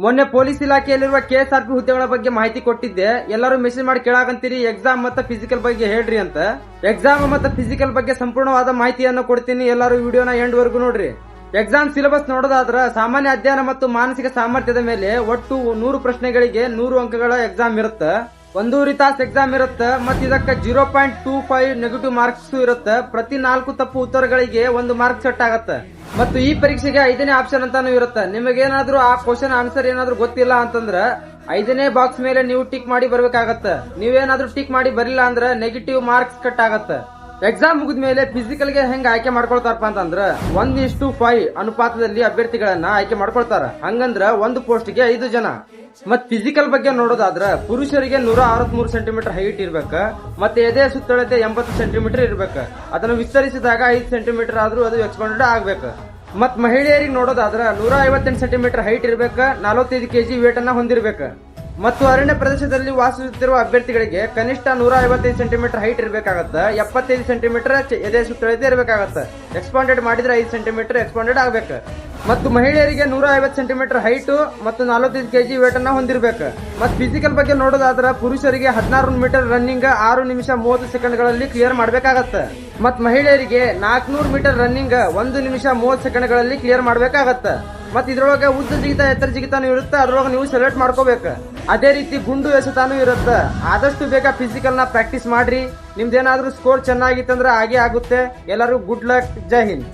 ಮೊನ್ನೆ police ಇಲಾಖೆಯಲ್ಲಿರುವ KSRP ಹುದ್ದೆಗಳ ಬಗ್ಗೆ ಮಾಹಿತಿ ಕೊಟ್ಟಿದ್ದೆ. ಎಲ್ಲರೂ ಮೆಸೇಜ್ ಮಾಡಿ ಕೇಳಾಕಂತೀರಿ ಎಕ್ಸಾಮ್ ಮತ್ತು ಫಿಸಿಕಲ್ ಬಗ್ಗೆ ಹೇಳ್ರಿ ಅಂತ. ಎಕ್ಸಾಮ್ ಮತ್ತು ಫಿಸಿಕಲ್ ಬಗ್ಗೆ ಸಂಪೂರ್ಣವಾದ ಮಾಹಿತಿಯನ್ನು ಕೊಡ್ತೀನಿ. ಎಲ್ಲರೂ ವಿಡಿಯೋನ ಎಂಡ್ ವರೆಗೂ ನೋಡ್ರಿ. ಎಕ್ಸಾಮ್ ಸಿಲೆಬಸ್ ನೋಡೋದಾದ್ರ ಸಾಮಾನ್ಯ ಅಧ್ಯಯನ ಮತ್ತು ಮಾನಸಿಕ ಸಾಮರ್ಥ್ಯದ ಮೇಲೆ ಒಟ್ಟು 100 ಪ್ರಶ್ನೆಗಳಿಗೆ 100 ಅಂಕಗಳ ಎಕ್ಸಾಮ್ ಇರುತ್ತೆ. 1.5 ತಾಸು ಎಕ್ಸಾಮ್ ಇರುತ್ತೆ ಮತ್ತು ಇದಕ್ಕೆ 0.25 ನೆಗೆಟಿವ್ ಮಾರ್ಕ್ಸ್ ಇರುತ್ತೆ. ಪ್ರತಿ 4 ತಪ್ಪು ಉತ್ತರಗಳಿಗೆ 1 ಮಾರ್ಕ್ ಸೆಟ್ ಆಗತ್ತೆ. ಮತ್ತು ಈ ಪರೀಕ್ಷೆಗೆ 5ನೇ ಆಪ್ಷನ್ ಅಂತಾನು ಇರುತ್ತೆ. ನಿಮಗೇನಾದ್ರೂ ಆ ಕ್ವಶನ್ ಆನ್ಸರ್ ಏನಾದ್ರೂ ಗೊತ್ತಿಲ್ಲ ಅಂತಂದ್ರೆ 5ನೇ ಬಾಕ್ಸ್ ಮೇಲೆ ನೀವು ಟಿಕ್ ಮಾಡಿ ಬರ್ಬೇಕಾಗತ್ತೆ. ನೀವೇನಾದ್ರೂ ಟಿಕ್ ಮಾಡಿ ಬರಿಲ್ಲ ಅಂದ್ರೆ ನೆಗೆಟಿವ್ ಮಾರ್ಕ್ಸ್ ಕಟ್ ಆಗತ್ತೆ. ಎಕ್ಸಾಮ್ ಮುಗಿದ್ಮೇಲೆ ಫಿಸಿಕಲ್ ಗೆ ಹೆಂಗ್ ಆಯ್ಕೆ ಮಾಡ್ಕೊಳ್ತಾರಪ್ಪ ಅಂತಂದ್ರ 1:5 ಅನುಪಾತದಲ್ಲಿ ಅಭ್ಯರ್ಥಿಗಳನ್ನ ಆಯ್ಕೆ ಮಾಡ್ಕೊಳ್ತಾರ. ಹಂಗಂದ್ರ ಒಂದು ಪೋಸ್ಟ್ ಗೆ 5 ಜನ. ಮತ್ ಫಿಸಿಕಲ್ ಬಗ್ಗೆ ನೋಡೋದಾದ್ರ ಪುರುಷರಿಗೆ 163 ಸೆಂಟಿಮೀಟರ್ ಹೈಟ್ ಇರ್ಬೇಕ. ಮತ್ತೆ ಎದೆ ಸುತ್ತಳತೆ 80 ಸೆಂಟಿಮೀಟರ್ ಇರ್ಬೇಕ. ಅದನ್ನು ವಿಸ್ತರಿಸಿದಾಗ 5 ಸೆಂಟಿಮೀಟರ್ ಆದ್ರೂ ಅದು ಎಕ್ಸ್ಪಾಂಡೆಡ್ ಆಗ್ಬೇಕು. ಮತ್ ಮಹಿಳೆಯರಿಗೆ ನೋಡೋದಾದ್ರ 158 ಸೆಂಟಿಮೀಟರ್ ಹೈಟ್ ಇರ್ಬೇಕ. 45 kg ವೇಟ್ ಅನ್ನ ಹೊಂದಿರ್ಬೇಕ. ಮತ್ತು ಅರಣ್ಯ ಪ್ರದೇಶದಲ್ಲಿ ವಾಸಿಸುತ್ತಿರುವ ಅಭ್ಯರ್ಥಿಗಳಿಗೆ ಕನಿಷ್ಠ 155 ಸೆಂಟಿಮೀಟರ್ ಹೈಟ್ ಇರಬೇಕಾಗತ್ತೆ. 75 ಸೆಂಟಿಮೀಟರ್ ಎದೆ ಸುತ್ತಳತೆ ಇರಬೇಕಾಗತ್ತೆ. ಎಕ್ಸ್ಪಾಂಡೆಡ್ ಮಾಡಿದ್ರೆ 5 ಸೆಂಟಿಮೀಟರ್ ಎಕ್ಸ್ಪಾಂಡೆಡ್ ಆಗ್ಬೇಕು. ಮತ್ತು ಮಹಿಳೆಯರಿಗೆ 150 ಸೆಂಟಿಮೀಟರ್ ಹೈಟ್ ಮತ್ತು 45 kg ವೇಟ್ ಅನ್ನ ಹೊಂದಿರಬೇಕು. ಮತ್ತು ಫಿಸಿಕಲ್ ಬಗ್ಗೆ ನೋಡೋದಾದ್ರೆ ಪುರುಷರಿಗೆ 16 ಮೀಟರ್ ರನ್ನಿಂಗ್ 6 ನಿಮಿಷ 30 ಸೆಕೆಂಡ್ಗಳಲ್ಲಿ ಕ್ಲಿಯರ್ ಮಾಡಬೇಕಾಗತ್ತೆ. ಮತ್ತು ಮಹಿಳೆಯರಿಗೆ 400 ಮೀಟರ್ ರನ್ನಿಂಗ್ 1 ನಿಮಿಷ 30 ಸೆಕೆಂಡ್ಗಳಲ್ಲಿ ಕ್ಲಿಯರ್ ಮಾಡಬೇಕಾಗತ್ತೆ. ಮತ್ತೆ ಇದ್ರೊಳಗೆ ಉದ್ದ ಜಿಗಿತ ಎತ್ತರ ಜಿಗಿತಾನು ಇರುತ್ತೆ. ಅದ್ರೊಳಗೆ ನೀವು ಸೆಲೆಕ್ಟ್ ಮಾಡ್ಕೋಬೇಕು. ಅದೇ ರೀತಿ ಗುಂಡು ಎಸೆತಾನು ಇರುತ್ತೆ. ಆದಷ್ಟು ಬೇಗ ಫಿಸಿಕಲ್ ನ ಪ್ರಾಕ್ಟೀಸ್ ಮಾಡ್ರಿ. ನಿಮ್ದೇನಾದ್ರೂ ಸ್ಕೋರ್ ಚೆನ್ನಾಗಿತ್ತಂದ್ರೆ ಹಾಗೆ ಆಗುತ್ತೆ. ಎಲ್ಲರೂ ಗುಡ್ ಲಕ್. ಜೈ ಹಿಂದ್.